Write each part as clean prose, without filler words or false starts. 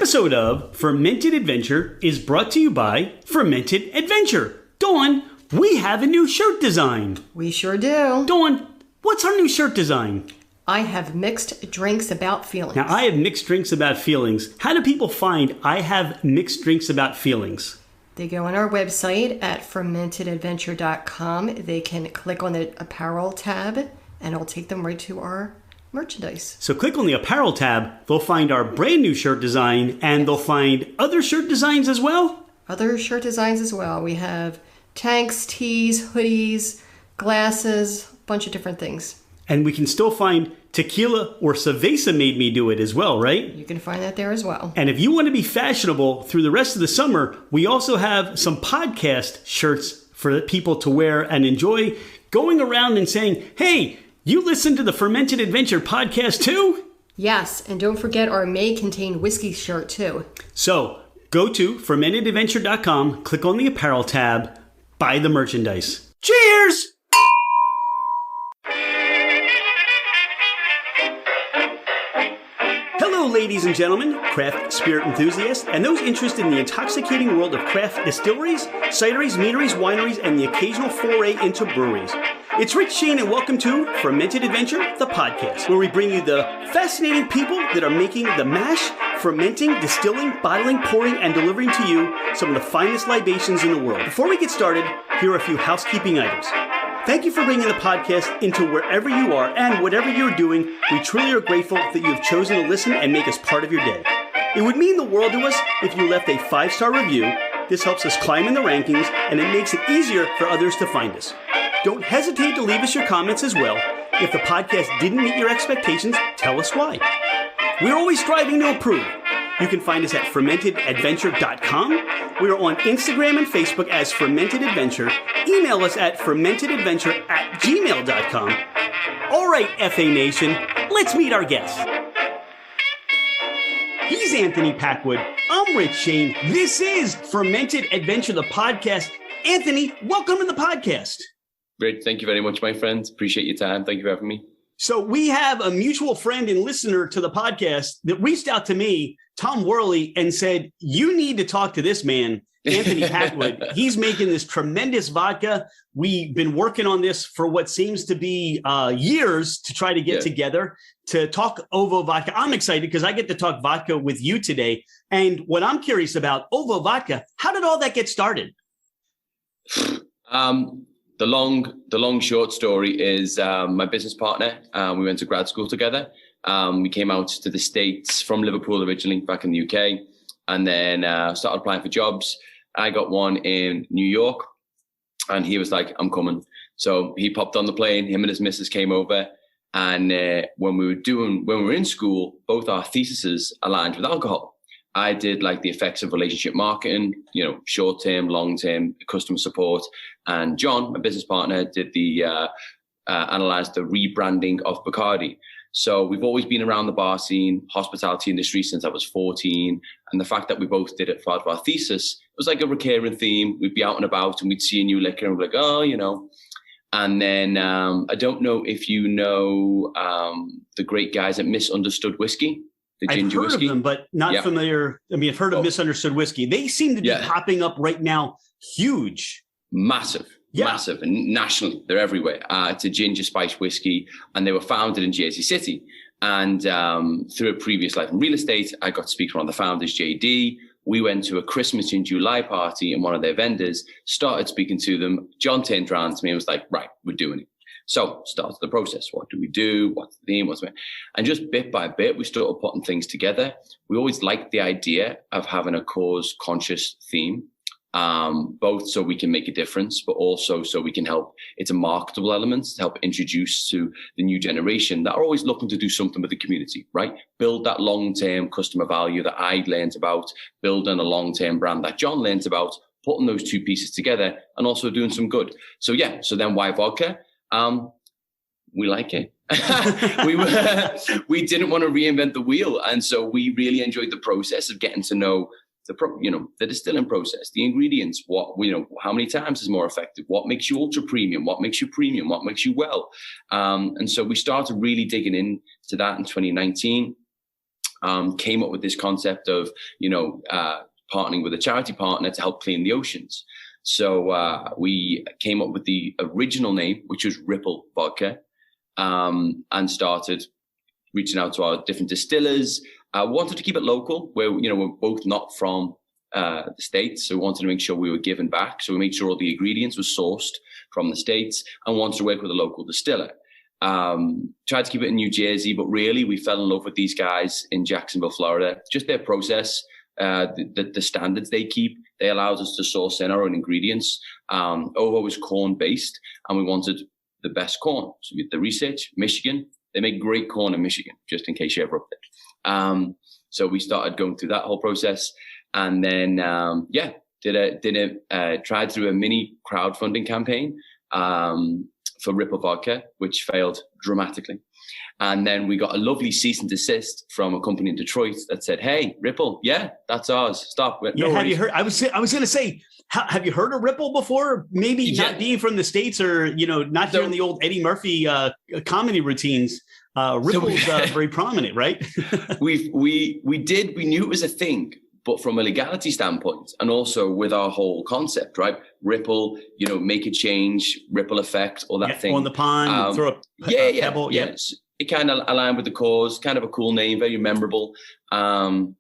episode of Fermented Adventure is brought to you by Fermented Adventure. Dawn, we have a new shirt design. We sure do. Dawn, what's our new shirt design? I have mixed drinks about feelings. Now, I have mixed drinks about feelings. How do people find I have mixed drinks about feelings? They go on our website at fermentedadventure.com. They can click on the apparel tab, and it'll take them right to our merchandise. So click on the apparel tab. They'll find our brand new shirt design, and they'll find other shirt designs as well? Other shirt designs as well. We have tanks, tees, hoodies, glasses, a bunch of different things. And we can still find tequila or cerveza made me do it as well, right? You can find that there as well. And if you want to be fashionable through the rest of the summer, we also have some podcast shirts for people to wear and enjoy going around and saying, hey, you listen to the Fermented Adventure podcast too? Yes, and don't forget our May Contain Whiskey shirt too. So go to fermentedadventure.com, click on the apparel tab, buy the merchandise. Cheers! Hello, ladies and gentlemen, craft spirit enthusiasts, and those interested in the intoxicating world of craft distilleries, cideries, meaderies, wineries, and the occasional foray into breweries. It's Rich Shane, and welcome to Fermented Adventure, the podcast, where we bring you the fascinating people that are making the mash, fermenting, distilling, bottling, pouring, and delivering to you some of the finest libations in the world. Before we get started, here are a few housekeeping items. Thank you for bringing the podcast into wherever you are, and whatever you're doing, we truly are grateful that you have chosen to listen and make us part of your day. It would mean the world to us if you left a 5-star review. This helps us climb in the rankings, and it makes it easier for others to find us. Don't hesitate to leave us your comments as well. If the podcast didn't meet your expectations, tell us why. We're always striving to improve. You can find us at fermentedadventure.com. We are on Instagram and Facebook as Fermented Adventure. Email us at fermentedadventure@gmail.com. All right, FA Nation, let's meet our guest. He's Anthony Packwood. I'm Rich Shane. This is Fermented Adventure, the podcast. Anthony, welcome to the podcast. Great. Thank you very much, my friend. Appreciate your time. Thank you for having me. So we have a mutual friend and listener to the podcast that reached out to me, Tom Worley, and said, you need to talk to this man, Anthony Packwood. He's making this tremendous vodka. We've been working on this for what seems to be years to try to get together to talk Ovo vodka. I'm excited because I get to talk vodka with you today. And what I'm curious about, Ovo vodka, how did all that get started? The long short story is my business partner. We went to grad school together. We came out to the States from Liverpool originally, back in the UK, and then started applying for jobs. I got one in New York, and he was like, I'm coming. So he popped on the plane. Him and his missus came over. And when we were in school, both our theses aligned with alcohol. I did like the effects of relationship marketing, short-term, long-term customer support. And John, my business partner, did analyzed the rebranding of Bacardi. So we've always been around the bar scene, hospitality industry since I was 14. And the fact that we both did it part of our thesis, it was like a recurring theme. We'd be out and about and we'd see a new liquor and we'd be like, And then I don't know if you know the great guys at Misunderstood Whiskey. I've heard of them, but not familiar. I mean, I've heard of Misunderstood Whiskey. They seem to be popping up right now. Huge. Massive, and nationally. They're everywhere. It's a ginger spice whiskey, and they were founded in Jersey City. And through a previous life in real estate, I got to speak to one of the founders, JD. We went to a Christmas in July party, and one of their vendors started speaking to them. John turned around to me and was like, right, we're doing it. So started the process. What do we do? What's the theme? And just bit by bit, we started putting things together. We always liked the idea of having a cause conscious theme, both so we can make a difference, but also so we can help. It's a marketable element to help introduce to the new generation that are always looking to do something with the community, right? Build that long-term customer value that I learned about, building a long-term brand that John learned about, putting those two pieces together and also doing some good. So then why vodka? We like it. We didn't want to reinvent the wheel. And so we really enjoyed the process of getting to know the distilling process, the ingredients, how many times is more effective, what makes you ultra premium, what makes you premium, what makes you well. And so we started really digging into that in 2019. came up with this concept of, partnering with a charity partner to help clean the oceans. So we came up with the original name, which was Ripple Vodka, and started reaching out to our different distillers. Wanted to keep it local, where we're both not from the States, so we wanted to make sure we were giving back. So we made sure all the ingredients were sourced from the States, and wanted to work with a local distiller. Tried to keep it in New Jersey, but really we fell in love with these guys in Jacksonville, Florida. Just their process, the standards they keep. They allowed us to source in our own ingredients. Ovo was corn based, and we wanted the best corn. So we did the research. Michigan, they make great corn in Michigan, just in case you're ever up there. So we started going through that whole process, and then tried through a mini crowdfunding campaign for Ripple Vodka, which failed dramatically. And then we got a lovely cease and desist from a company in Detroit that said, "Hey, Ripple, yeah, that's ours. Stop." Yeah, have you heard? I was going to say, have you heard of Ripple before? Maybe not being from the States, or not hearing the old Eddie Murphy comedy routines. Ripple's very prominent, right? we knew it was a thing, but from a legality standpoint, and also with our whole concept, right? Ripple, make a change, ripple effect, all that thing. On the pond, throw a pebble. Yes. It kind of aligned with the cause, kind of a cool name, very memorable. And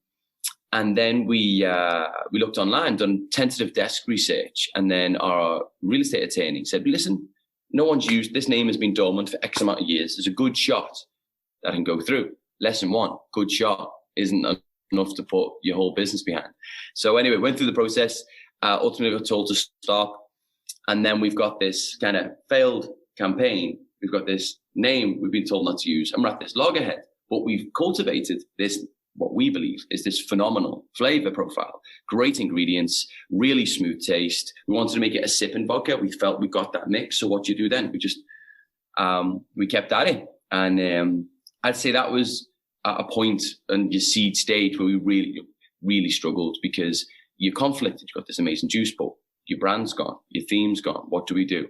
then we looked online, done tentative desk research, and then our real estate attorney said, "Listen, no one's used this name, has been dormant for X amount of years. There's a good shot that can go through. Lesson one: good shot isn't enough to put your whole business behind." So anyway, went through the process. Ultimately, got told to stop, and then we've got this kind of failed campaign. We've got this name we've been told not to use, and we're at this loggerhead. But we've cultivated this, what we believe is this phenomenal flavor profile, great ingredients, really smooth taste. We wanted to make it a sipping vodka. We felt we got that mix. So what do you do then? We just, we kept at it. And I'd say that was at a point in your seed stage where we really, really struggled, because you're conflicted. You've got this amazing juice, but your brand's gone, your theme's gone. What do we do?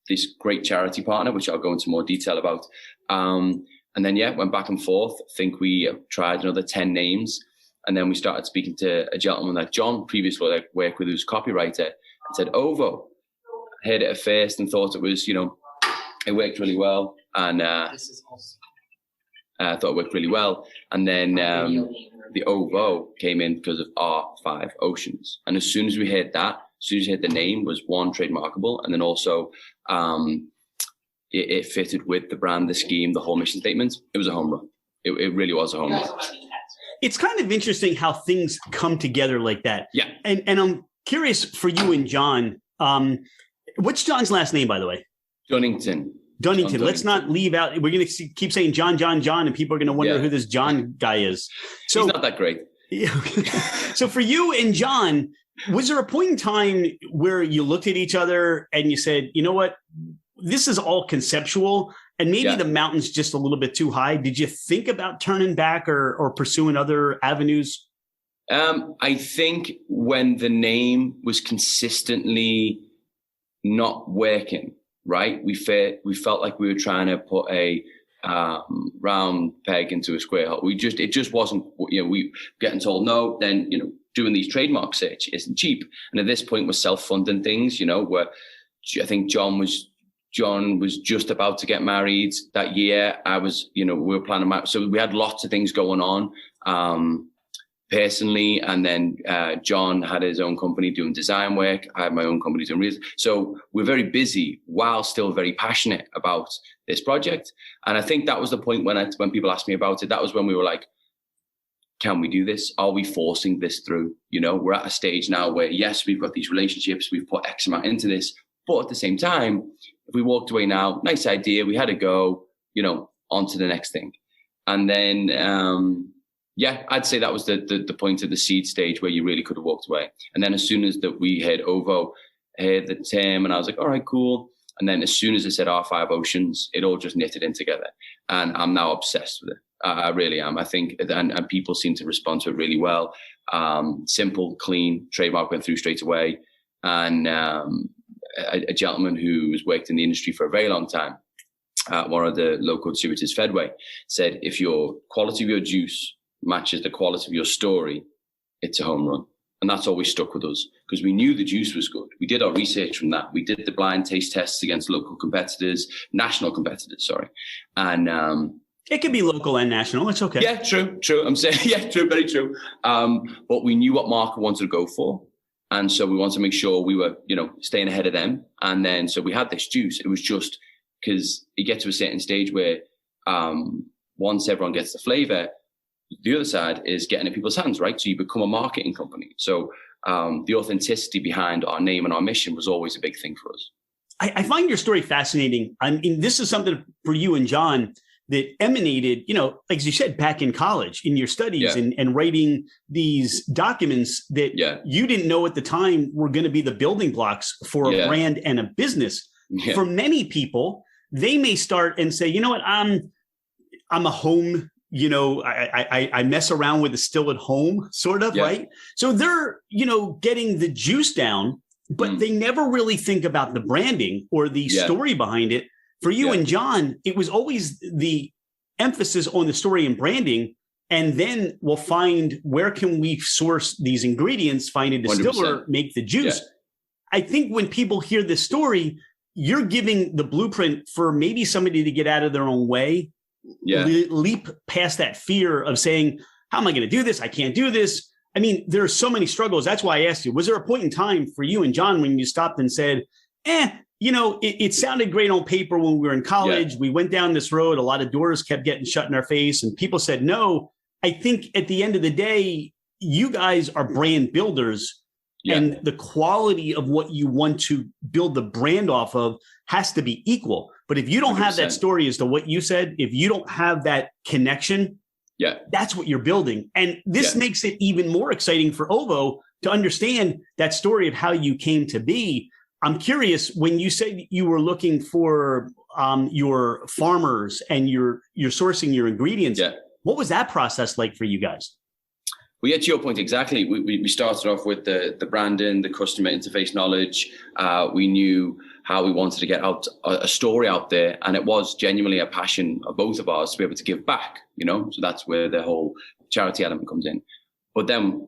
This great charity partner, which I'll go into more detail about. And then, went back and forth. I think we tried another 10 names. And then we started speaking to a gentleman that John previously worked with, who's a copywriter, and said, "Ovo." I heard it at first and thought it was, it worked really well. And this is awesome. I thought it worked really well. And then the Ovo came in because of our 5 oceans. And as soon as we heard that, as soon as you heard the name, was one, trademarkable, and then also it fitted with the brand, the scheme, the whole mission statement. It was a home run. It really was a home run. It's kind of interesting how things come together like that. Yeah. And I'm curious for you and John. What's John's last name, by the way? Dunnington. Dunnington. Let's not leave out. We're going to keep saying John, and people are going to wonder who this John guy is. So he's not that great. So for you and John, was there a point in time where you looked at each other and you said, "You know what? This is all conceptual, and maybe the mountain's just a little bit too high." Did you think about turning back or pursuing other avenues? I think when the name was consistently not working, right? We felt like we were trying to put a round peg into a square hole. It just wasn't. We getting told no, then doing these trademark search isn't cheap. And at this point, we're self-funding things. Where I think John was just about to get married that year. We were planning, so we had lots of things going on personally. And then John had his own company doing design work. I had my own company doing real. So we're very busy while still very passionate about this project. And I think that was the point when people asked me about it. That was when we were like, can we do this? Are we forcing this through? We're at a stage now where, yes, we've got these relationships, we've put X amount into this, but at the same time, if we walked away now, nice idea, we had to go, on to the next thing. And then, I'd say that was the point of the seed stage where you really could have walked away. And then as soon as that we heard Ovo, heard the term, and I was like, all right, cool. And then as soon as it said our 5 oceans, it all just knitted in together. And I'm now obsessed with it. I really am. I think, and people seem to respond to it really well. Simple, clean, trademark went through straight away. And a gentleman who's worked in the industry for a very long time, one of the local distributors, Fedway, said, if your quality of your juice matches the quality of your story, it's a home run. And that's always stuck with us because we knew the juice was good. We did our research from that. We did the blind taste tests against local competitors, national competitors, sorry. And it can be local and national. It's okay. Yeah, true. I'm saying, yeah, true, very true. But we knew what market we wanted to go for. And so we wanted to make sure we were, staying ahead of them. And then, so we had this juice. It was just because you get to a certain stage where once everyone gets the flavor, the other side is getting in people's hands, right? So you become a marketing company. So the authenticity behind our name and our mission was always a big thing for us. I find your story fascinating. I mean, this is something for you and John that emanated, like you said, back in college in your studies and writing these documents that you didn't know at the time were going to be the building blocks for a brand and a business. Yeah. For many people, they may start and say, you know what, I'm a home, I mess around with a still at home sort of, right? So they're, getting the juice down, but they never really think about the branding or the story behind it. For you and John, it was always the emphasis on the story and branding, and then we'll find where can we source these ingredients, find a distiller, 100%. Make the juice. Yeah. I think when people hear this story, you're giving the blueprint for maybe somebody to get out of their own way, leap past that fear of saying, how am I going to do this? I can't do this. I mean, there are so many struggles. That's why I asked you, was there a point in time for you and John when you stopped and said, it sounded great on paper when we were in college. Yeah. We went down this road. A lot of doors kept getting shut in our face and people said no. I think at the end of the day, you guys are brand builders and the quality of what you want to build the brand off of has to be equal. But if you don't 100%. Have that story as to what you said, if you don't have that connection, that's what you're building. And this makes it even more exciting for Ovo to understand that story of how you came to be. I'm curious, when you said you were looking for your farmers and you're sourcing your ingredients, what was that process like for you guys? Well, to your point, exactly. We started off with the branding, the customer interface knowledge. We knew how we wanted to get out a story out there. And it was genuinely a passion of both of ours to be able to give back, So that's where the whole charity element comes in. But then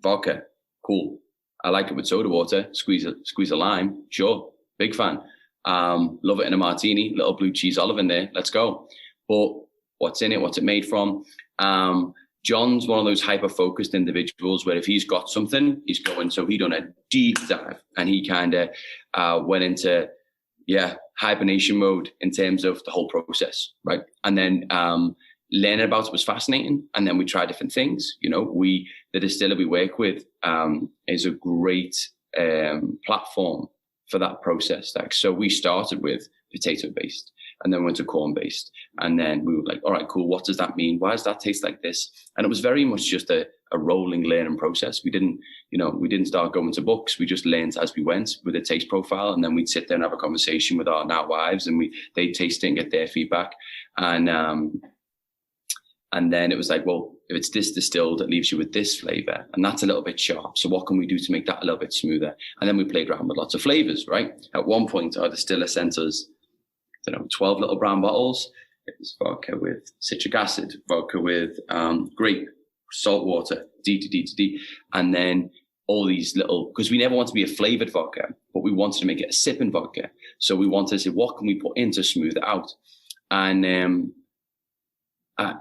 vodka, cool. I like it with soda water, squeeze a lime. Sure. Big fan. Love it in a martini, little blue cheese olive in there. Let's go. But what's in it? What's it made from? John's one of those hyper-focused individuals where if he's got something, he's going. So he done a deep dive and he kind of went into, hibernation mode in terms of the whole process, right? And then learning about it was fascinating. And then we tried different things. The distiller we work with is a great platform for that process. So we started with potato-based and then went to corn-based. And then we were like, all right, cool. What does that mean? Why does that taste like this? And it was very much just a rolling learning process. We didn't start going to books. We just learned as we went with a taste profile. And then we'd sit there and have a conversation with our now wives and they'd taste it and get their feedback. And then it was like, well, if it's this distilled, it leaves you with this flavor. And that's a little bit sharp. So what can we do to make that a little bit smoother? And then we played around with lots of flavors, right? At one point, our distiller sent us, 12 little brown bottles. It was vodka with citric acid, vodka with grape, salt water, D. And then all these little, because we never want to be a flavored vodka, but we wanted to make it a sipping vodka. So we wanted to say, what can we put in to smooth it out? And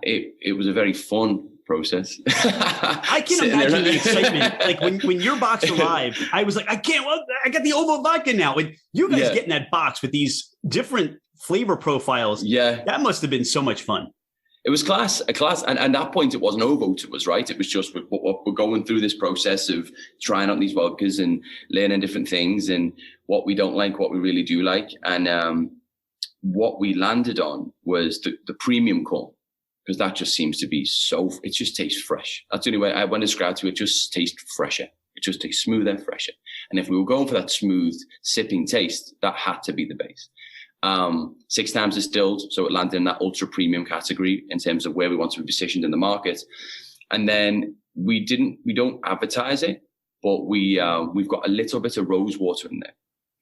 it was a very fun process. I can imagine the excitement. Like when your box arrived, I was like, I got the Ovo vodka now. And you guys getting that box with these different flavor profiles. Yeah. That must have been so much fun. It was class. And at that point, it wasn't Ovo to us, right? It was just we're going through this process of trying out these vodkas and learning different things and what we don't like, what we really do like. And what we landed on was the premium corn. Because that just seems to be it just tastes fresh. That's the only way I want to describe to it. It just tastes fresher. It just tastes smoother, fresher. And if we were going for that smooth sipping taste, that had to be the base. 6 times distilled. So it landed in that ultra premium category in terms of where we want to be positioned in the market. And then we don't advertise it, but we've got a little bit of rose water in there.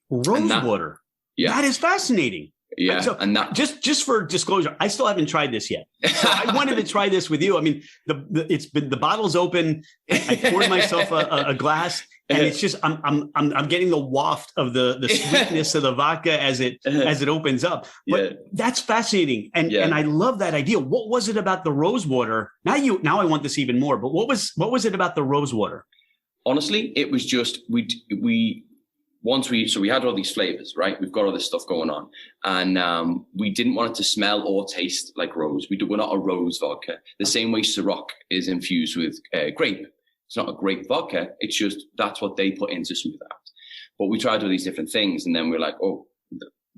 Rose water? Yeah. That is fascinating. Yeah. So and that just for disclosure, I still haven't tried this yet. So I wanted to try this with you. I mean, the bottle's open. I poured myself a glass, and it's just I'm getting the waft of the sweetness of the vodka as it opens up. But that's fascinating, and I love that idea. What was it about the rose water? Now I want this even more. But what was it about the rose water? Honestly, it was just we had all these flavors, right? We've got all this stuff going on, and we didn't want it to smell or taste like rose. We're not a rose vodka. The same way Ciroc is infused with grape. It's not a grape vodka. It's just that's what they put in to smooth out. But we tried all these different things, and then we're like, oh.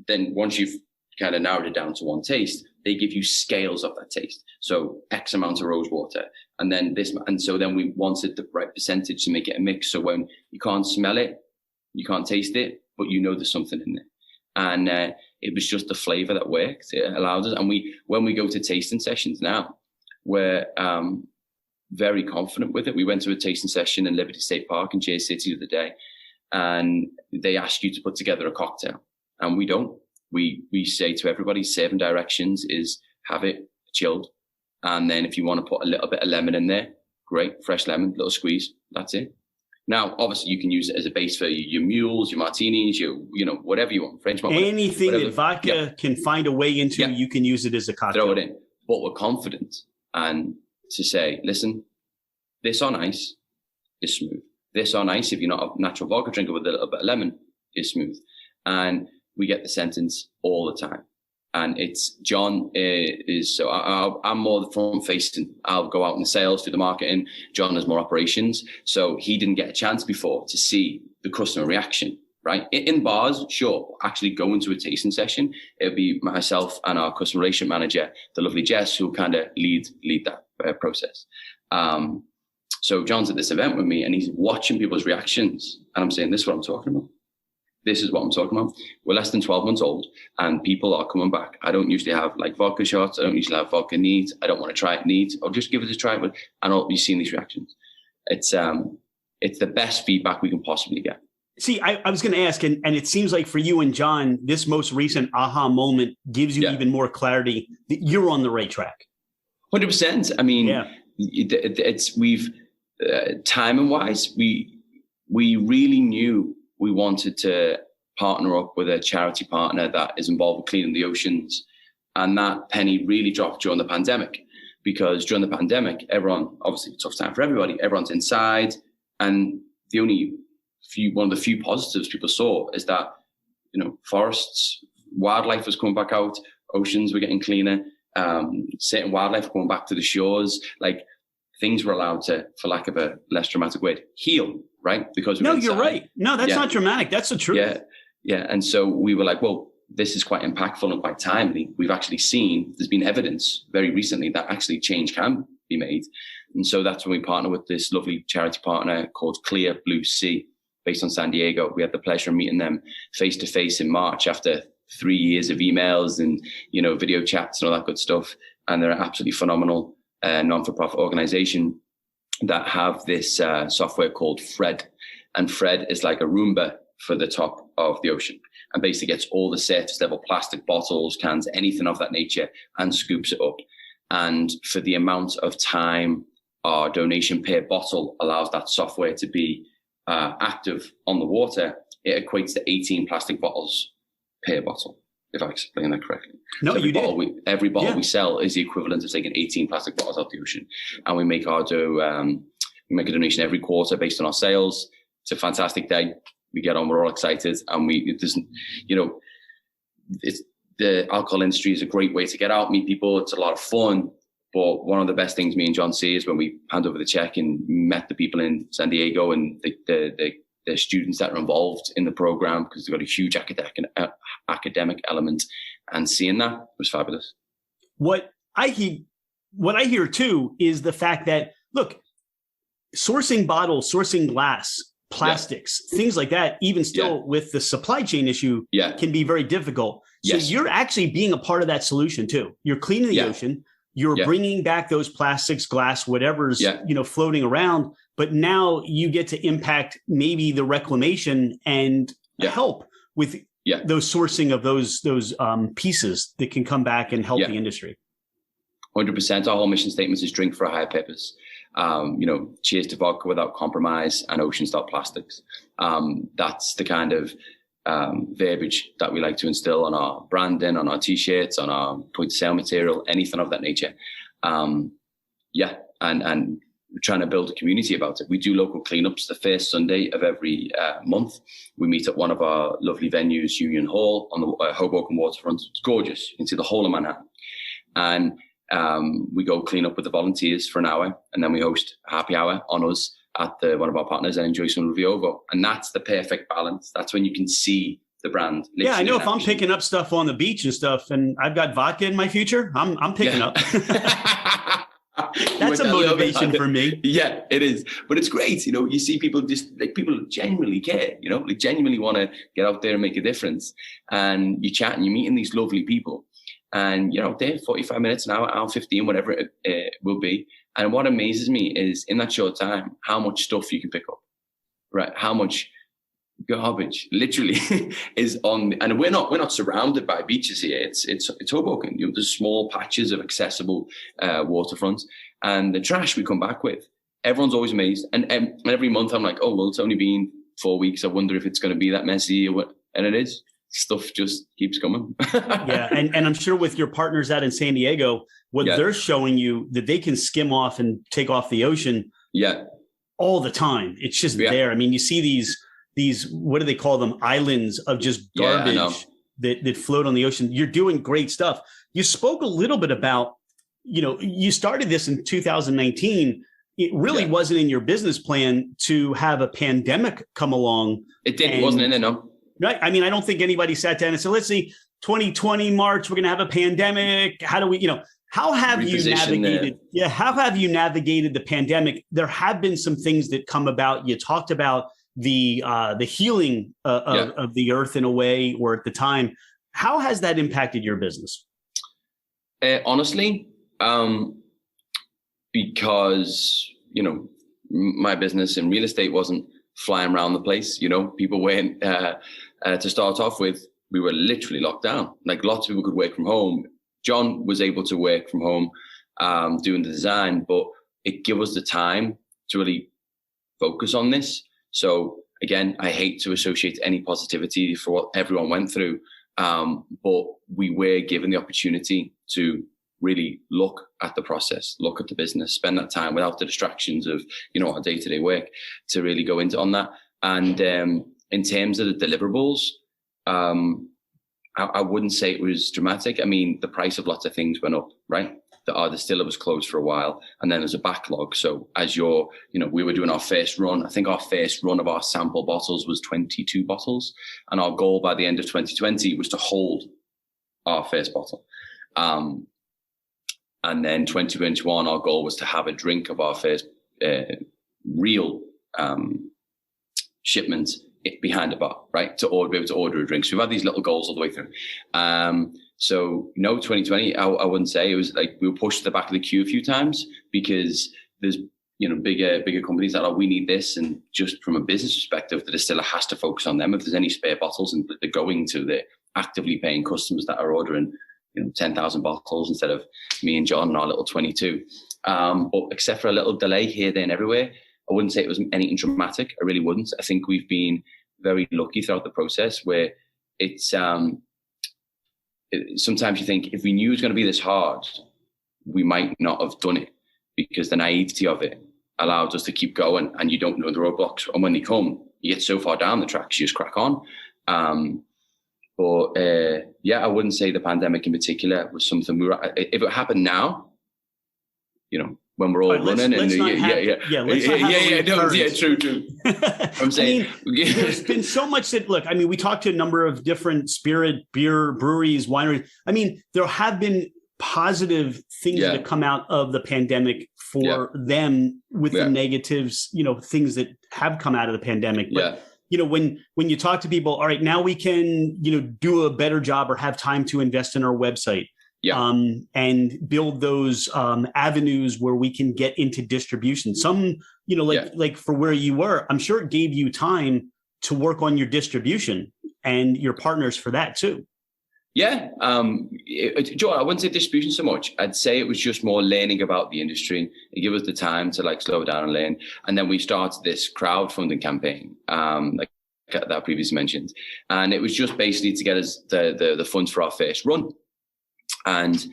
Then once you've kind of narrowed it down to one taste, they give you scales of that taste. So X amount of rose water, and then this, and so then we wanted the right percentage to make it a mix. So when you can't smell it, you can't taste it, but you know there's something in there. And it was just the flavor that worked. It allowed us. And when we go to tasting sessions now, we're very confident with it. We went to a tasting session in Liberty State Park in Jersey City the other day, and they ask you to put together a cocktail. And we don't. We say to everybody, serving directions is have it chilled. And then if you want to put a little bit of lemon in there, great, fresh lemon, little squeeze, that's it. Now, obviously, you can use it as a base for your mules, your martinis, your whatever you want, French malt. Anything that vodka can find a way into, you can use it as a cocktail. Throw it in. But we're confident and to say, listen, this on ice is smooth. This on ice, if you're not a natural vodka drinker with a little bit of lemon, is smooth. And we get the sentence all the time. And it's John so I'm more the front facing. I'll go out in sales, do the marketing. John has more operations. So he didn't get a chance before to see the customer reaction, right? In bars, sure. Actually going to a tasting session, it'll be myself and our customer relationship manager, the lovely Jess, who kind of lead that process. So John's at this event with me and he's watching people's reactions. And I'm saying, this is what I'm talking about. This is what I'm talking about. We're less than 12 months old and people are coming back. I don't usually have like vodka shots. I don't usually have vodka neat. I don't want to try it neat. I'll just give it a try. And you've seen these reactions. It's the best feedback we can possibly get. See, I was going to ask, and it seems like for you and John, this most recent aha moment gives you even more clarity that you're on the right track. 100%. I mean, we've timing wise, we really knew we wanted to partner up with a charity partner that is involved with cleaning the oceans. And that penny really dropped during the pandemic, because during the pandemic, everyone, obviously a tough time for everybody, everyone's inside. And one of the few positives people saw is that, forests, wildlife was coming back out, oceans were getting cleaner, certain wildlife coming back to the shores, like things were allowed to, for lack of a less dramatic word, heal. Right? Because you're right. No, that's not dramatic. That's the truth. Yeah. And so we were like, well, this is quite impactful and quite timely. We've actually seen, there's been evidence very recently that actually change can be made. And so that's when we partner with this lovely charity partner called Clear Blue Sea, based on San Diego. We had the pleasure of meeting them face to face in March after 3 years of emails and, video chats and all that good stuff. And they're an absolutely phenomenal non-for-profit organization that have this software called Fred. And Fred is like a Roomba for the top of the ocean and basically gets all the surface level plastic bottles, cans, anything of that nature, and scoops it up. And for the amount of time our donation per bottle allows that software to be active on the water, it equates to 18 plastic bottles per bottle, if I explain that correctly. No, so every bottle Yeah. we sell is the equivalent of taking 18 plastic bottles out the ocean. And we make we make a donation every quarter based on our sales. It's a fantastic day. We get on, we're all excited. And the alcohol industry is a great way to get out, meet people. It's a lot of fun. But one of the best things me and John see is when we hand over the check and met the people in San Diego and the students that are involved in the program, because they've got a huge academic element, and seeing that was fabulous. What I hear too is the fact that, look, sourcing bottles, sourcing glass, plastics, things like that, even still with the supply chain issue, can be very difficult. So you're actually being a part of that solution too. You're cleaning the ocean. You're bringing back those plastics, glass, whatever's floating around. But now you get to impact maybe the reclamation and help with those sourcing of those pieces that can come back and help the industry. 100%. Our whole mission statement is drink for a higher purpose. Cheers to vodka without compromise and ocean stop plastics. That's the kind of verbiage that we like to instill on our branding, on our t-shirts, on our point of sale material, anything of that nature. And we're trying to build a community about it. We do local cleanups the first Sunday of every month. We meet at one of our lovely venues, Union Hall, on the Hoboken waterfront. It's gorgeous. You can see the whole of Manhattan. And we go clean up with the volunteers for an hour, and then we host a happy hour on us at one of our partners and enjoy some of the Ovo. And that's the perfect balance. That's when you can see the brand. Yeah, I know if I'm picking up stuff on the beach and stuff, and I've got vodka in my future, I'm picking up. That's a motivation for me. Yeah, it is. But it's great. You see people people genuinely care, genuinely want to get out there and make a difference. And you chat and you're meeting these lovely people. And, they're 45 minutes, an hour 15, whatever it will be. And what amazes me is in that short time, how much stuff you can pick up, right? How much garbage literally is on. And we're not surrounded by beaches here. It's Hoboken. There's small patches of accessible waterfronts, and the trash we come back with. Everyone's always amazed. And every month I'm like, oh, well, it's only been 4 weeks. I wonder if it's going to be that messy or what. And it is. Stuff just keeps coming. Yeah. And I'm sure with your partners out in San Diego, what they're showing you that they can skim off and take off the ocean all the time. It's just there. I mean, you see these, what do they call them? Islands of just garbage that float on the ocean. You're doing great stuff. You spoke a little bit about, you started this in 2019. It really wasn't in your business plan to have a pandemic come along. It didn't. It wasn't in there, no. Right. I mean, I don't think anybody sat down and said, let's see, 2020 March, we're going to have a pandemic. How do we, how have you navigated? Yeah. How have you navigated the pandemic? There have been some things that come about. You talked about the healing of the earth in a way, or at the time. How has that impacted your business? Honestly, because, my business in real estate wasn't flying around the place. People went to start off with. We were literally locked down. Like, lots of people could work from home. John was able to work from home doing the design, but it gave us the time to really focus on this. So again, I hate to associate any positivity for what everyone went through, but we were given the opportunity to really look at the process, look at the business, spend that time without the distractions of, our day-to-day work, to really go into on that. And in terms of the deliverables, I wouldn't say it was dramatic. I mean, the price of lots of things went up, right? Our distiller was closed for a while, and then there's a backlog. So as we were doing our first run, I think our first run of our sample bottles was 22 bottles. And our goal by the end of 2020 was to hold our first bottle. And then 2021, our goal was to have a drink of our first real shipment behind a bar, right? To be able to order a drink. So we've had these little goals all the way through. So 2020, I wouldn't say it was like we were pushed to the back of the queue a few times, because there's bigger companies that we need this, and just from a business perspective, the distiller has to focus on them. If there's any spare bottles and they're going to the actively paying customers that are ordering 10,000 bottles instead of me and John and our little 22. But except for a little delay here, there, and everywhere, I wouldn't say it was anything dramatic. I really wouldn't. I think we've been very lucky throughout the process, where it's sometimes you think if we knew it was going to be this hard, we might not have done it, because the naivety of it allows us to keep going, and you don't know the roadblocks. And when they come, you get so far down the tracks, you just crack on. But I wouldn't say the pandemic in particular was something if it happened now, when we're all running, true. I'm saying, there's been so much that, look, I mean, we talked to a number of different spirit, beer, breweries, wineries. I mean, there have been positive things that have come out of the pandemic for them, with the negatives, things that have come out of the pandemic. But, when you talk to people, all right, now we can, do a better job or have time to invest in our website. And build those avenues where we can get into distribution. Some, like for where you were, I'm sure it gave you time to work on your distribution and your partners for that too. Yeah. Joe, I wouldn't say distribution so much. I'd say it was just more learning about the industry. It gave us the time to like slow down and learn. And then we started this crowdfunding campaign, like that I previously mentioned. And it was just basically to get us the funds for our first run. And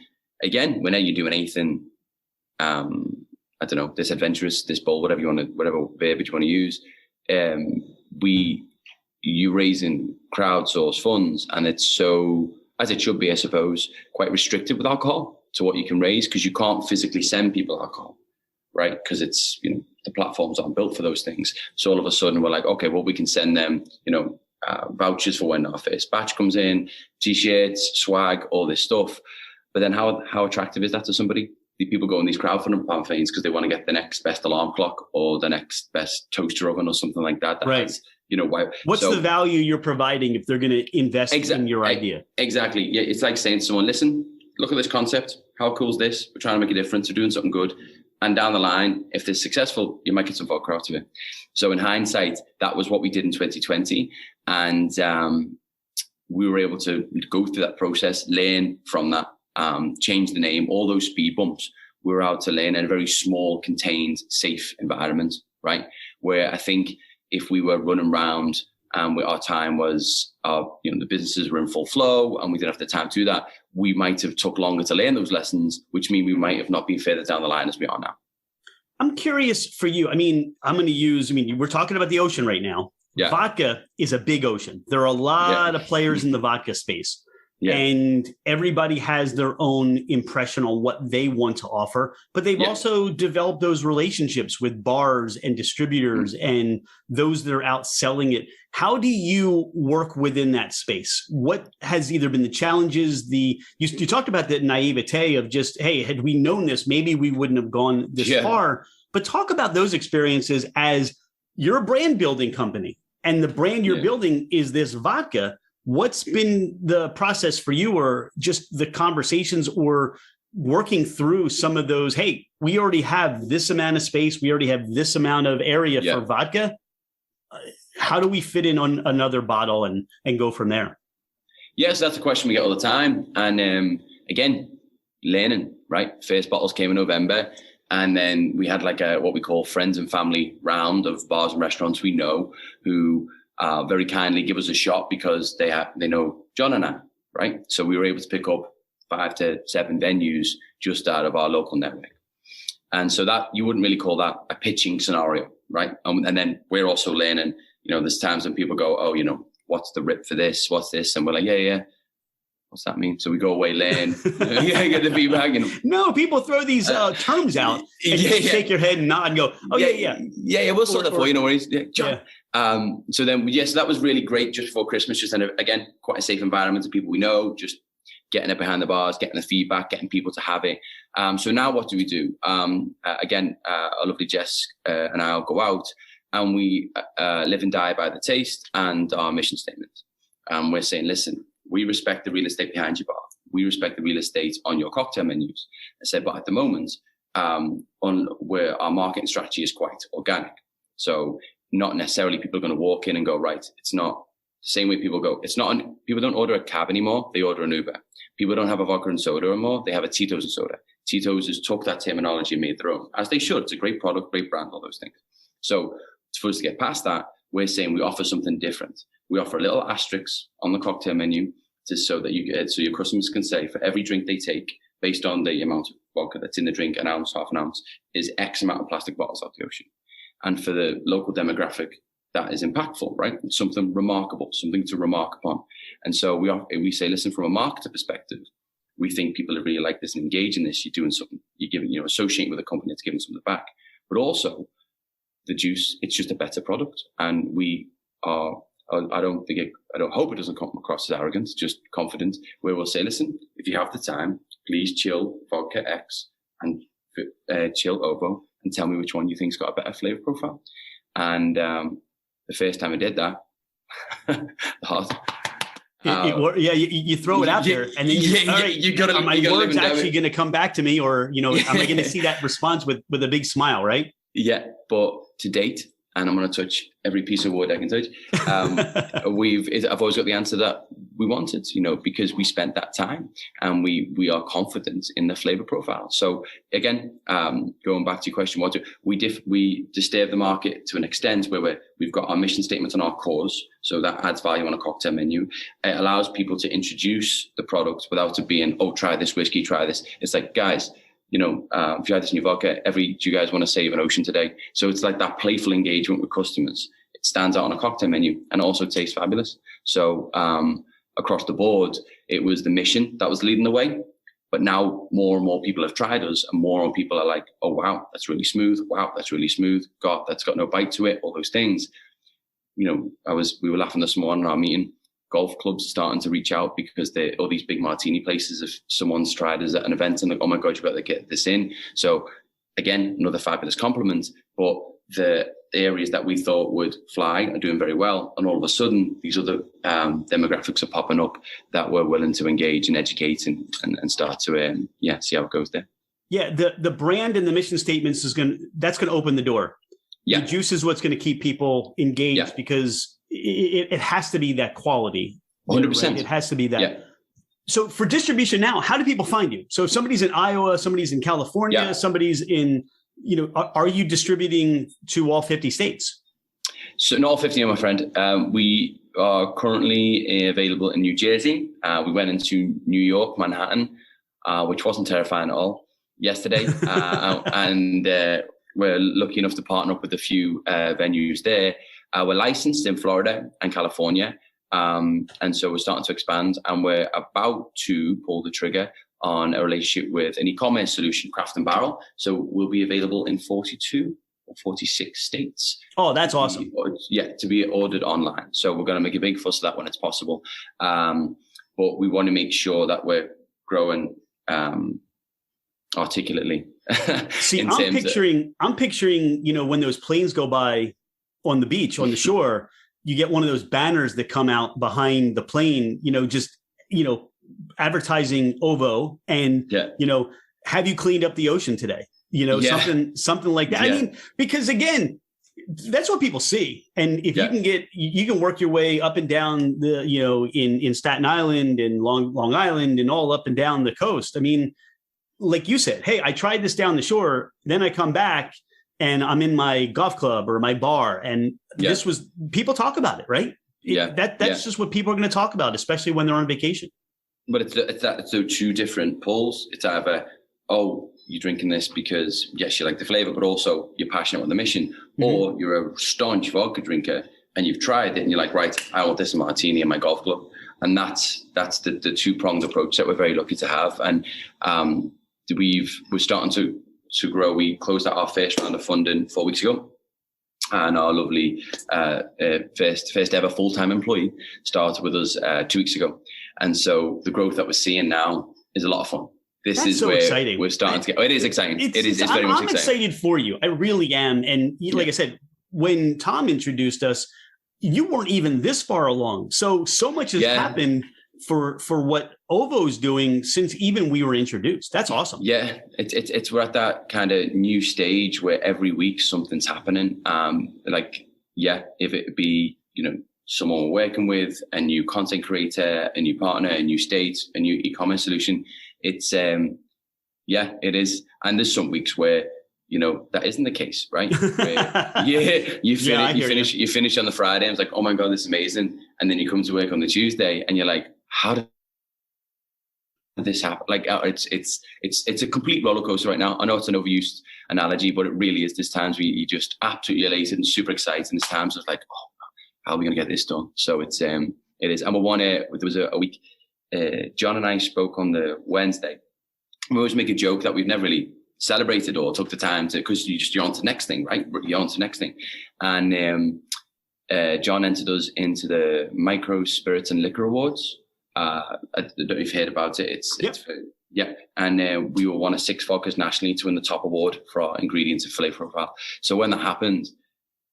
again, whenever you're doing anything, I don't know, this adventurous, this bold, whatever verbiage you want to use, you're raising crowdsource funds, and it's so, as it should be, I suppose, quite restricted with alcohol to what you can raise, because you can't physically send people alcohol, right? Because it's, the platforms aren't built for those things. So all of a sudden we're like, okay, well, we can send them, vouchers for when our first batch comes in, t-shirts, swag, all this stuff. But then how attractive is that to somebody? People go on these crowdfunding campaigns because they want to get the next best alarm clock or the next best toaster oven or something like that. Right. Has, why? What's the value you're providing if they're going to invest in your idea? Exactly. Yeah, it's like saying to someone, listen, look at this concept. How cool is this? We're trying to make a difference. We're doing something good. And down the line, if they're successful, you might get some vodka out of it. So in hindsight, that was what we did in 2020. And we were able to go through that process, learn from that, change the name, all those speed bumps. We were out to learn in a very small, contained, safe environment, right? Where I think if we were running around and our time was, the businesses were in full flow and we didn't have the time to do that, we might have took longer to learn those lessons, which mean we might have not been further down the line as we are now. I'm curious for you. We're talking about the ocean right now. Yeah. Vodka is a big ocean. There are a lot of players in the vodka space. Yeah. And everybody has their own impression on what they want to offer, but they've also developed those relationships with bars and distributors and those that are out selling it. How do you work within that space? What has either been the challenges, you talked about the naivete of just, hey, had we known this, maybe we wouldn't have gone this far, but talk about those experiences as you're a brand building company and the brand you're building is this vodka. What's been the process for you, or just the conversations or working through some of those? Hey, we already have this amount of space. We already have this amount of area for vodka. How do we fit in on another bottle and go from there? Yes, that's a question we get all the time. And again, learning, right? First bottles came in November. And then we had like what we call friends and family round of bars and restaurants we know who very kindly give us a shot because they know John and I, right? So we were able to pick up 5 to 7 venues just out of our local network. And so that you wouldn't really call that a pitching scenario, right? And then we're also learning, there's times when people go, oh, what's the rip for this? What's this? And we're like, yeah. What's that mean? So we go away, learn, get the feedback. No, people throw these terms out and you shake your head and nod and go, oh, yeah. We'll sort that for you, no worries. Yeah, John. So then, so that was really great just before Christmas, just again, quite a safe environment to people we know, just getting it behind the bars, getting the feedback, getting people to have it. So now what do we do? Again, our lovely Jess and I'll go out and we live and die by the taste and our mission statement. We're saying, listen, we respect the real estate behind your bar. We respect the real estate on your cocktail menus. I said, but at the moment, where our marketing strategy is quite organic. So not necessarily people are going to walk in and go, right, it's not the same way people go. People don't order a cab anymore. They order an Uber. People don't have a vodka and soda anymore. They have a Tito's and soda. Tito's has took that terminology and made their own, as they should. It's a great product, great brand, all those things. So for us to get past that, we're saying we offer something different. We offer a little asterisk on the cocktail menu so your customers can say for every drink they take, based on the amount of vodka that's in the drink, an ounce, half an ounce, is X amount of plastic bottles out the ocean. And for the local demographic, that is impactful, right? It's something remarkable, something to remark upon. And so we say, listen, from a marketer perspective, we think people really like this and engage in this. You're doing something, you're giving, associating with a company that's giving something back. But also the juice, it's just a better product. And we are, I don't hope it doesn't come across as arrogant, just confident, where we'll say, listen, if you have the time, please chill vodka X and chill Ovo and tell me which one you think's got a better flavor profile. And the first time I did that, you throw it out there, and then you got to. Are my words actually going to come back to me, or am I going to see that response with a big smile, right? Yeah, but to date, and I'm going to touch every piece of wood I can touch. I've always got the answer that we wanted, because we spent that time and we are confident in the flavor profile. So again, going back to your question, we disturb the market to an extent where we've got our mission statement on our cores. So that adds value on a cocktail menu. It allows people to introduce the product without it being, oh, try this whiskey, try this. It's like, guys, if you had this in your vodka, do you guys want to save an ocean today? So it's like that playful engagement with customers. It stands out on a cocktail menu and also tastes fabulous. So across the board, it was the mission that was leading the way. But now more and more people have tried us, and more people are like, oh, wow, that's really smooth. Wow, that's really smooth. God, that's got no bite to it. All those things. We were laughing this morning in our meeting. Golf clubs are starting to reach out because all these big martini places, if someone's tried us at an event and like, oh my God, you better get this in. So again, another fabulous compliment, but the areas that we thought would fly are doing very well. And all of a sudden, these other demographics are popping up that we're willing to engage and educate and start to, see how it goes there. Yeah. The brand and the mission statements that's going to open the door. Yeah. The juice is what's going to keep people engaged because it has to be that quality. 100%. Right? It has to be that. Yeah. So for distribution now, how do people find you? So if somebody's in Iowa, somebody's in California, somebody's in, are you distributing to all 50 states? So not all 50, my friend. We are currently available in New Jersey. We went into New York, Manhattan, which wasn't terrifying at all yesterday. And we're lucky enough to partner up with a few venues there. We're licensed in Florida and California. And so we're starting to expand, and we're about to pull the trigger on a relationship with an e-commerce solution, Craft and Barrel. So we'll be available in 42 or 46 states. Oh, that's awesome. To be ordered online. So we're going to make a big fuss of that when it's possible. But we want to make sure that we're growing articulately. See, I'm picturing, when those planes go by on the beach, on the shore, you get one of those banners that come out behind the plane, advertising Ovo and, have you cleaned up the ocean today? Something like that. Yeah. I mean, because again, that's what people see. And if you can work your way up and down the, in Staten Island and Long Island and all up and down the coast. I mean, like you said, hey, I tried this down the shore, then I come back and I'm in my golf club or my bar. And this was, people talk about it, right? That's just what people are going to talk about, especially when they're on vacation. But it's two different pulls. It's either, oh, you're drinking this because, yes, you like the flavor, but also you're passionate with the mission, mm-hmm. or you're a staunch vodka drinker and you've tried it and you're like, right, I want this martini in my golf club. And that's the two-pronged approach that we're very lucky to have. And we're starting to grow. We closed out our first round of funding 4 weeks ago. And our lovely first ever full-time employee started with us 2 weeks ago. And so the growth that we're seeing now is a lot of fun. That's is so where exciting. We're starting to get. Oh, it is exciting. It's very much exciting. I'm excited for you. I really am. And like I said, when Tom introduced us, you weren't even this far along. So much has happened for what Ovo's doing since even we were introduced. That's awesome. Yeah, it's we're at that kind of new stage where every week something's happening. If it be someone we're working with, a new content creator, a new partner, a new state, a new e-commerce solution. It's it is. And there's some weeks where that isn't the case, right? Where, you finish on the Friday and it's like, oh my God, this is amazing. And then you come to work on the Tuesday and you're like, how did this happen? Like it's a complete roller coaster right now. I know it's an overused analogy, but it really is. There's times where you're just absolutely elated and super excited. And there's times it's like, oh, how are we going to get this done? So it is. And there was a week, John and I spoke on the Wednesday. We always make a joke that we've never really celebrated or took the time to, because you're on to the next thing, right? You're on to the next thing. And John entered us into the Micro Spirits and Liquor Awards. I don't know if you've heard about it. And we were one of 6 vodkas nationally to win the top award for our ingredients and flavor profile. So when that happened,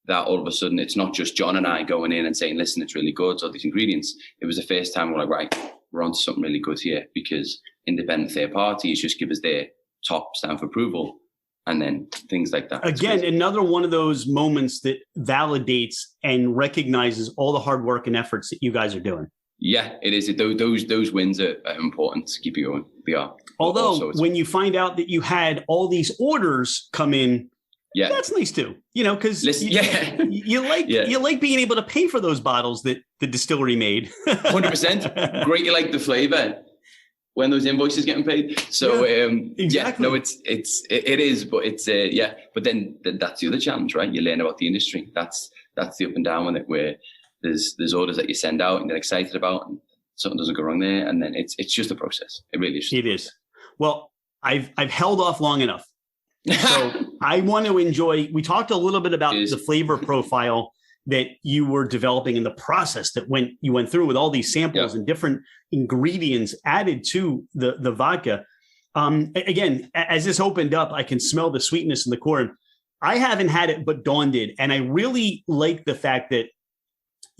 that all of a sudden, it's not just John and I going in and saying, listen, it's really good, all these ingredients. It was the first time we're like, right, we're on to something really good here, because independent third parties just give us their top stamp of approval. and then things like that. Again, another one of those moments that validates and recognizes all the hard work and efforts that you guys are doing. Yeah, it is. Those wins are important to keep you going. They are. Although when you find out that you had all these orders come in, yeah, that's nice too. Because you like being able to pay for those bottles that the distillery made. 100%. Great, you like the flavor when those invoices getting paid. So exactly. It is, but it's But then that's the other challenge, right? You learn about the industry. That's the up and down with it, where there's orders that you send out and get excited about, and something doesn't go wrong there, and then it's just a process. It really is. It is. Well, I've held off long enough, so I want to enjoy. We talked a little bit about the flavor profile that you were developing in the process that you went through with all these samples and different ingredients added to the vodka. Again, as this opened up, I can smell the sweetness in the corn. I haven't had it, but Dawn did, and I really like the fact that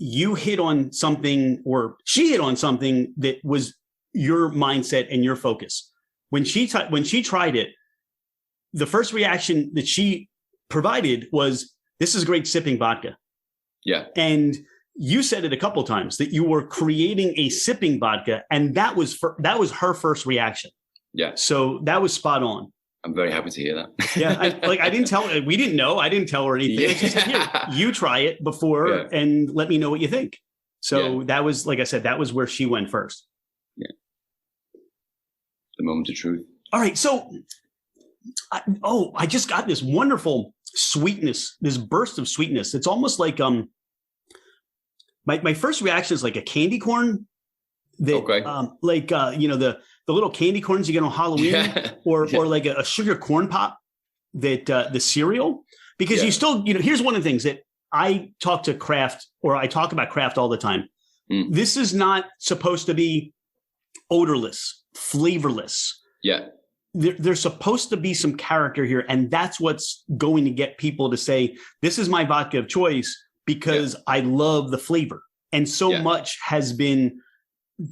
you hit on something, or she hit on something that was your mindset and your focus. When she tried it, the first reaction that she provided was, "This is great sipping vodka." Yeah. And you said it a couple of times that you were creating a sipping vodka, and that was her first reaction. Yeah. So that was spot on. I'm very happy to hear that. Yeah. I didn't tell her. We didn't know. I didn't tell her anything. Yeah. I just said, "Here, you try it before and let me know what you think." So that was, like I said, that was where she went first. Yeah. The moment of truth. All right. So, I just got this wonderful sweetness, this burst of sweetness. It's almost like, my first reaction is like a candy corn that, the little candy corns you get on Halloween, or like a sugar corn pop, that the cereal, because you still, here's one of the things that I talk about craft all the time. This is not supposed to be odorless, flavorless. Yeah. There's supposed to be some character here. And that's what's going to get people to say, this is my vodka of choice, because I love the flavor. And so much has been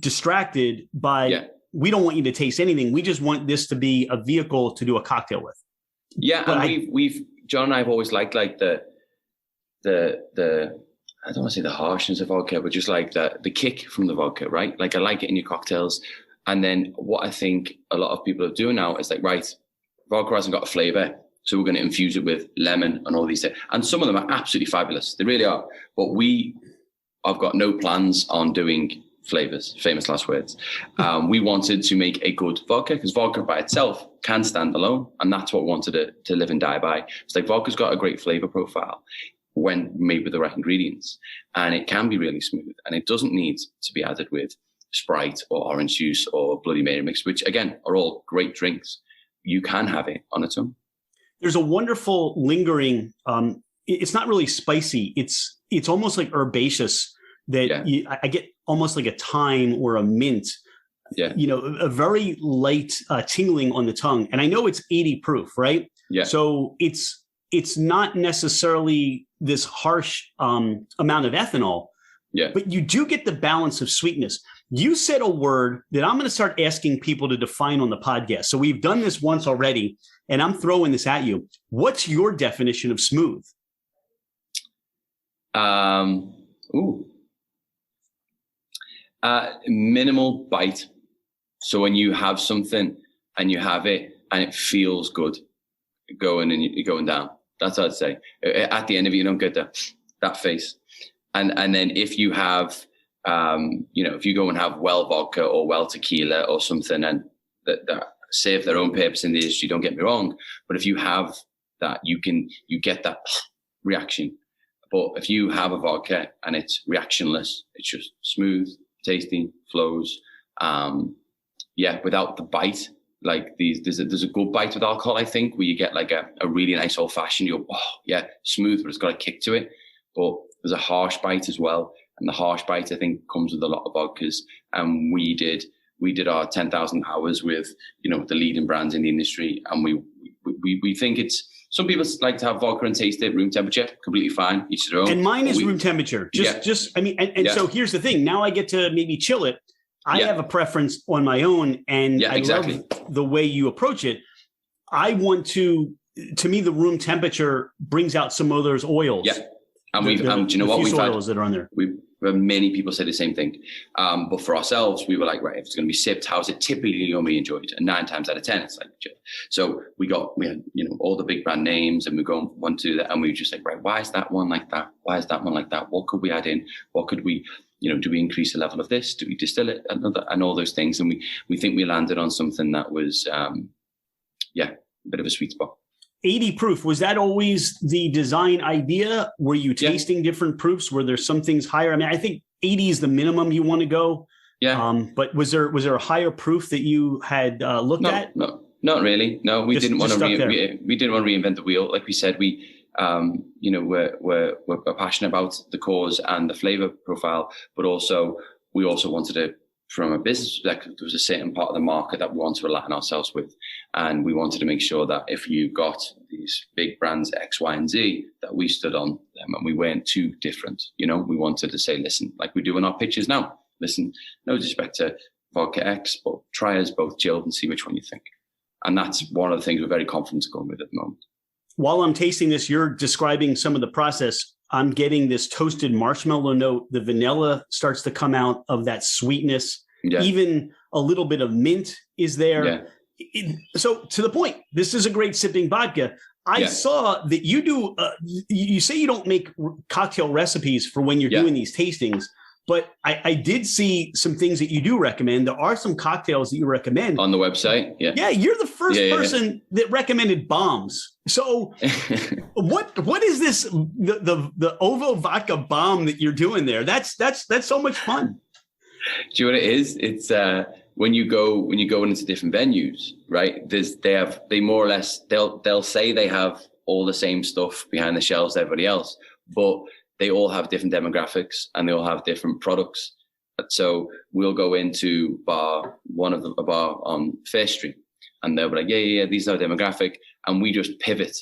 distracted by, we don't want you to taste anything. We just want this to be a vehicle to do a cocktail with. Yeah. But we've John and I have always liked like the I don't want to say the harshness of vodka, but just like the kick from the vodka, right? Like I like it in your cocktails. And then what I think a lot of people are doing now is like, right, vodka hasn't got a flavor, so we're going to infuse it with lemon and all these things. And some of them are absolutely fabulous. They really are. But I've got no plans on doing flavors, famous last words. We wanted to make a good vodka, because vodka by itself can stand alone. And that's what we wanted to live and die by. It's like vodka's got a great flavor profile when made with the right ingredients. And it can be really smooth. And it doesn't need to be added with Sprite or orange juice or Bloody Mary mix, which again are all great drinks. You can have it on its own. There's a wonderful lingering, it's not really spicy. It's almost like herbaceous that I get almost like a thyme or a mint, a very light tingling on the tongue. And I know it's 80 proof, right? Yeah. So it's not necessarily this harsh amount of ethanol, but you do get the balance of sweetness. You said a word that I'm going to start asking people to define on the podcast. So we've done this once already, and I'm throwing this at you. What's your definition of smooth? Minimal bite. So when you have something and you have it and it feels good going and you're going down, that's what I'd say. At the end of it, you don't get that face. And then if you have, if you go and have well vodka or well tequila or something, and that serve their own purpose in the industry, don't get me wrong. But if you have that, you get that reaction. But if you have a vodka and it's reactionless, it's just smooth, tasty, flows. Without the bite. Like there's a good bite with alcohol, I think, where you get like a really nice old fashioned. You're smooth, but it's got a kick to it. But there's a harsh bite as well, and the harsh bite I think comes with a lot of vodkas. And we did our 10,000 hours with the leading brands in the industry, and we think it's. Some people like to have vodka and taste it room temperature, completely fine, each their own. And mine is room temperature. So here's the thing. Now I get to maybe chill it. I have a preference on my own, and I love the way you approach it. I want to to me, the room temperature brings out some of those oils. Yeah. And do you know what? We've had oils that are on there. Many people say the same thing. But for ourselves, we were like, right, if it's going to be sipped, how is it typically going to be enjoyed? And 9 times out of 10, it's like, so we had, all the big brand names, and we go from one to that, and we were just like, right, why is that one like that? Why is that one like that? What could we add in? What could we, do we increase the level of this? Do we distill it? And all those things. And we think we landed on something that was, a bit of a sweet spot. 80 proof, was that always the design idea? Were you tasting different proofs? Were there some things higher? I mean, I think 80 is the minimum you want to go. Yeah. But was there a higher proof that you had looked at? No, not really. No, we didn't want to reinvent the wheel. Like we said, we're passionate about the cause and the flavor profile, but we also wanted to, from a business perspective, there was a certain part of the market that we want to align ourselves with. And we wanted to make sure that if you got these big brands X, Y, and Z, that we stood on them and we weren't too different. We wanted to say, listen, like we do in our pitches now, listen, no disrespect to Vodka X, but try us both chilled and see which one you think. And that's one of the things we're very confident going with at the moment. While I'm tasting this, you're describing some of the process. I'm getting this toasted marshmallow note. The vanilla starts to come out of that sweetness. Yeah. Even a little bit of mint is there. Yeah. So to the point, this is a great sipping vodka. I saw that you do, you say you don't make cocktail recipes for when you're doing these tastings, but I did see some things that you do recommend. There are some cocktails that you recommend. On the website? Yeah. Yeah, you're the first person that recommended bombs. So what is this, the Ovo vodka bomb that you're doing there? That's so much fun. Do you know what it is? It's when you go into different venues, right? They more or less they'll say they have all the same stuff behind the shelves as everybody else, but they all have different demographics and they all have different products. So we'll go into a bar on Fair Street, and they'll be like, yeah, these are demographic, and we just pivot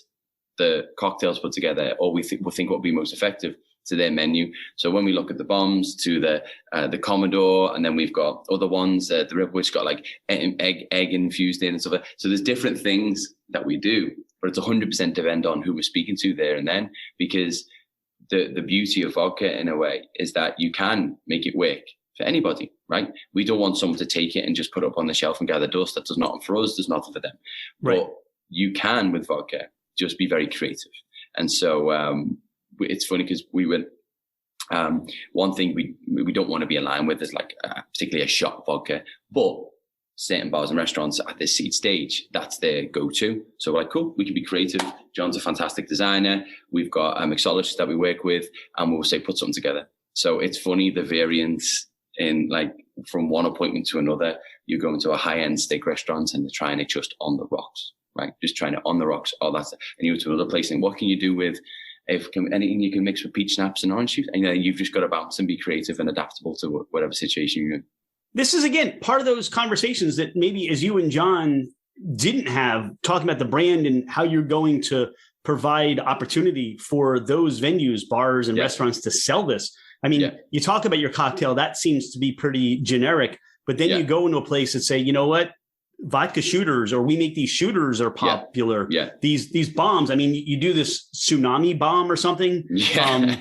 the cocktails put together, or we'll think what would be most effective to their menu. So when we look at the bombs to the Commodore, and then we've got other ones, the River, which got like egg infused in and stuff. So there's different things that we do, but it's 100% depend on who we're speaking to there and then, because the beauty of vodka in a way is that you can make it work for anybody, right? We don't want someone to take it and just put it up on the shelf and gather dust. That does nothing for us, there's nothing for them. Right. But you can, with vodka, just be very creative. And so it's funny because we went, one thing we don't want to be aligned with is like particularly a shot vodka, but certain bars and restaurants at this seed stage, that's their go-to. So we're like, cool, we can be creative. John's a fantastic designer. We've got mixologists that we work with, and we'll say put something together. So it's funny, the variance in like from one appointment to another. You go into a high-end steak restaurant and they're trying it just on the rocks, right? Just trying it on the rocks. Oh, that's it. And you go to another place and what can you do with anything you can mix with peach schnapps and orange juice? And you've just got to bounce and be creative and adaptable to whatever situation you're in. This is, again, part of those conversations that maybe as you and John didn't have, talking about the brand and how you're going to provide opportunity for those venues, bars and restaurants to sell this. I mean, you talk about your cocktail, that seems to be pretty generic, but then you go into a place and say, you know what? Vodka shooters, or we make these shooters are popular. Yeah. These bombs. I mean, you do this tsunami bomb or something. Yeah.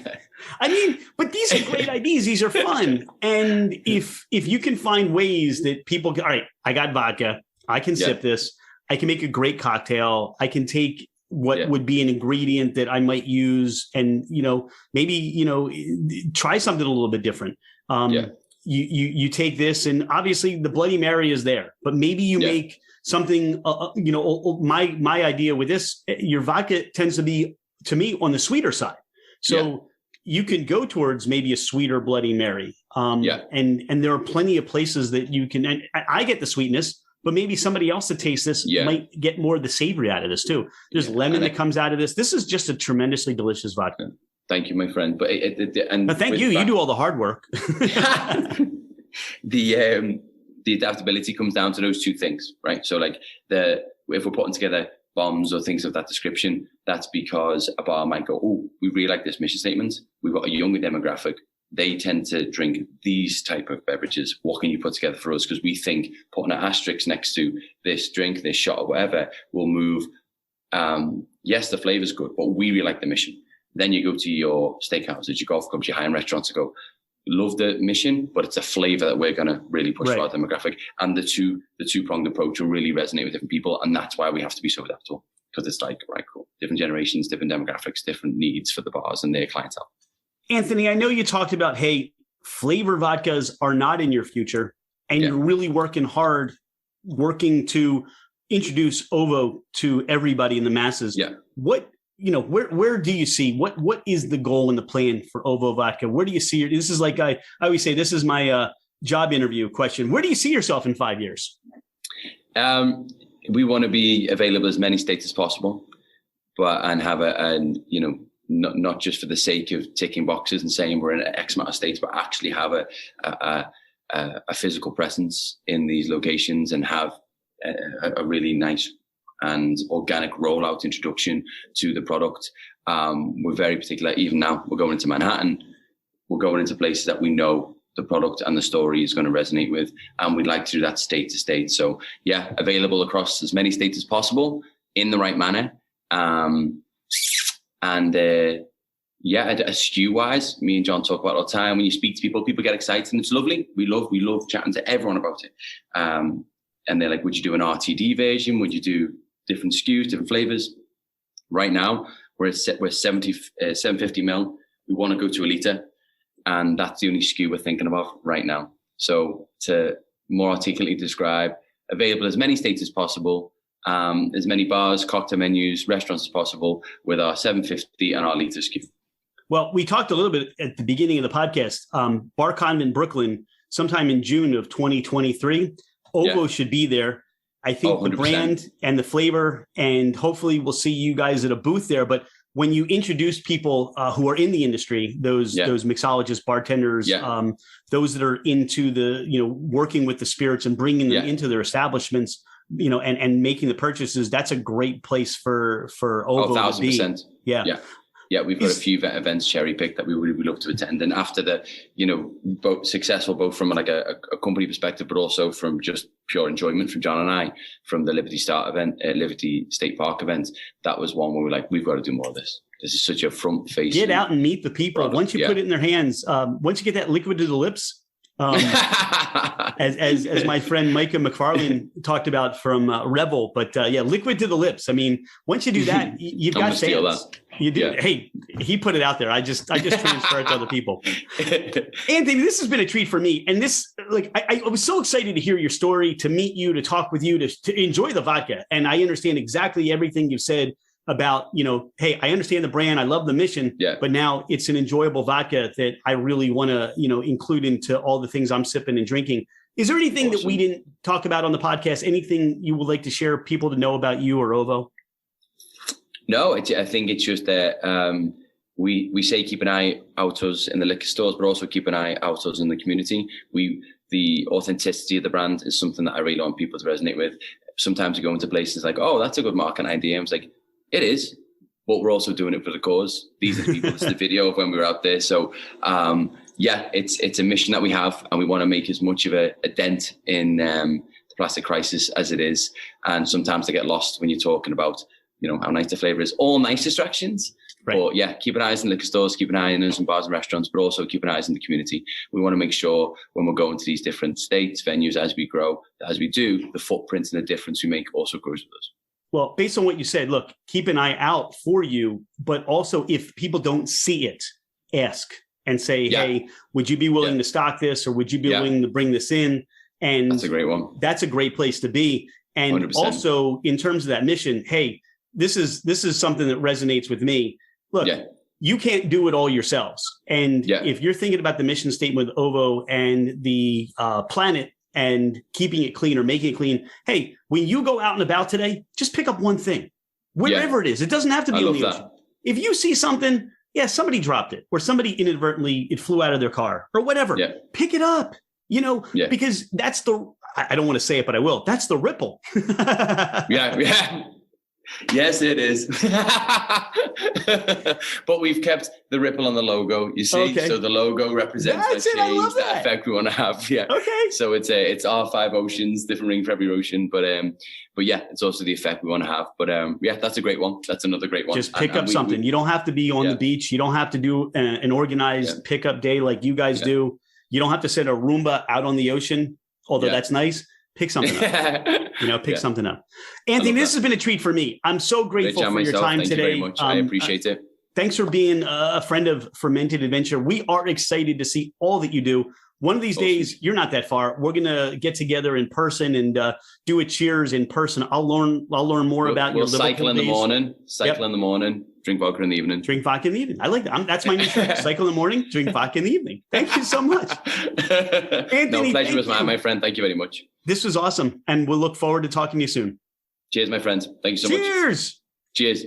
I mean, but these are great ideas. These are fun. And if you can find ways that people can, all right, I got vodka, I can sip this, I can make a great cocktail, I can take what would be an ingredient that I might use and, maybe, try something a little bit different. You take this, and obviously the Bloody Mary is there, but maybe you make something, my idea with this, your vodka tends to be, to me, on the sweeter side. So you can go towards maybe a sweeter Bloody Mary. And there are plenty of places that you can, and I get the sweetness, but maybe somebody else that tastes this might get more of the savory out of this too. There's lemon that comes out of this. This is just a tremendously delicious vodka. Thank you, my friend. But thank you. You do all the hard work. The adaptability comes down to those two things, right? So like if we're putting together bombs or things of that description, that's because a bar might go, oh, we really like this mission statement. We've got a younger demographic. They tend to drink these type of beverages. What can you put together for us? Because we think putting an asterisk next to this drink, this shot or whatever will move yes, the flavor's good, but we really like the mission. Then you go to your steakhouses, your golf clubs, your high-end restaurants to go, love the mission, but it's a flavor that we're going to really push for our demographic. And the two-pronged approach will really resonate with different people. And that's why we have to be so adaptable, because it's like, right, cool. Different generations, different demographics, different needs for the bars and their clientele. Anthony, I know you talked about, hey, flavor vodkas are not in your future, and you're really working to introduce Ovo to everybody in the masses. Yeah. What, where do you see, what is the goal and the plan for Ovo vodka? Where do you see this is like, I always say, this is my job interview question. Where do you see yourself in 5 years? We want to be available as many states as possible, and have not just for the sake of ticking boxes and saying we're in X amount of states, but actually have a physical presence in these locations and have a really nice and organic rollout introduction to the product. We're very particular. Even now, we're going into Manhattan. We're going into places that we know the product and the story is going to resonate with, and we'd like to do that state to state. So yeah, available across as many states as possible in the right manner. SKU wise, me and John talk about all the time. When you speak to people get excited, and it's lovely. We love chatting to everyone about it. And they're like, would you do an RTD version? Would you do different SKUs, different flavors? Right now, we're 750 mil. We want to go to a liter, and that's the only SKU we're thinking about right now. So to more articulately describe, available as many states as possible, as many bars, cocktail menus, restaurants as possible with our 750 and our liter SKU. Well, we talked a little bit at the beginning of the podcast. Bar Convent, Brooklyn, sometime in June of 2023. Ovo should be there. I think the brand and the flavor, and hopefully we'll see you guys at a booth there. But when you introduce people who are in the industry, those mixologists, bartenders, those that are into the, working with the spirits and bringing them into their establishments, and making the purchases, that's a great place for Ovo to be. 1,000%. Yeah, we've got a few events cherry picked that we would love to attend. And after the, both successful, both from like a company perspective, but also from just pure enjoyment from John and I, from the Liberty State Park event, that was one where we're like, we've got to do more of this. This is such a front face. Get out and meet the people. Product. Once you put it in their hands, once you get that liquid to the lips, as my friend Micah McFarlane talked about from Rebel, but liquid to the lips. I mean, once you do that, you've got fans. You do. Yeah. Hey, he put it out there. I just transfer it to other people. Anthony, this has been a treat for me, and this, I was so excited to hear your story, to meet you, to talk with you, to enjoy the vodka, and I understand exactly everything you've said about, hey, I understand the brand. I love the mission, but now it's an enjoyable vodka that I really want to, include into all the things I'm sipping and drinking. Is there anything that we didn't talk about on the podcast? Anything you would like to share people to know about you or Ovo? No, I think it's just that we say keep an eye out us in the liquor stores, but also keep an eye out us in the community. The authenticity of the brand is something that I really want people to resonate with. Sometimes you go into places like, oh, that's a good marketing idea. I was like, it is, but we're also doing it for the cause. These are the people. It's the video of when we were out there. So, it's a mission that we have, and we want to make as much of a dent in the plastic crisis as it is. And sometimes they get lost when you're talking about, how nice the flavor is. All nice distractions. Right. But keep an eye in liquor stores, keep an eye in us in bars and restaurants, but also keep an eye in the community. We want to make sure when we're going to these different states, venues, as we grow, as we do, the footprint and the difference we make also grows with us. Well, based on what you said, look, keep an eye out for you, but also if people don't see it, ask and say, hey, would you be willing to stock this, or would you be willing to bring this in? And that's a great one. That's a great place to be. And 100%. Also in terms of that mission, hey, this is something that resonates with me. Look, you can't do it all yourselves. And if you're thinking about the mission statement with Ovo and the planet, and keeping it clean or making it clean. Hey, when you go out and about today, just pick up one thing, wherever it is. It doesn't have to be in the ocean. If you see something, somebody dropped it, or somebody inadvertently, it flew out of their car or whatever, pick it up, because that's I don't want to say it, but I will. That's the ripple. Yes, it is. But we've kept the ripple on the logo, you see. Okay. So the logo represents that change, that effect we want to have. Yeah. Okay. So it's our 5 oceans, different ring for every ocean. But yeah, it's also the effect we want to have. But yeah, that's a great one. That's another great one. Just pick up something. You don't have to be on the beach. You don't have to do an organized pickup day like you guys do. You don't have to send a Roomba out on the ocean, although that's nice. Pick something up. Pick something up. Anthony, this has been a treat for me. I'm so grateful for your time today. Thank you very much. I appreciate it. Thanks for being a friend of Fermented Adventure. We are excited to see all that you do. One of these days, you're not that far. We're going to get together in person and do a cheers in person. I'll learn more about your Liverpool cycle in the morning. Cycle in the morning. Drink vodka in the evening. Drink vodka in the evening. I like that. That's my new trick. Cycle in the morning. Drink vodka in the evening. Thank you so much, Anthony. Pleasure was mine, my friend. Thank you very much. This was awesome, and we'll look forward to talking to you soon. Cheers, my friends. Thank you so much. Cheers. Cheers.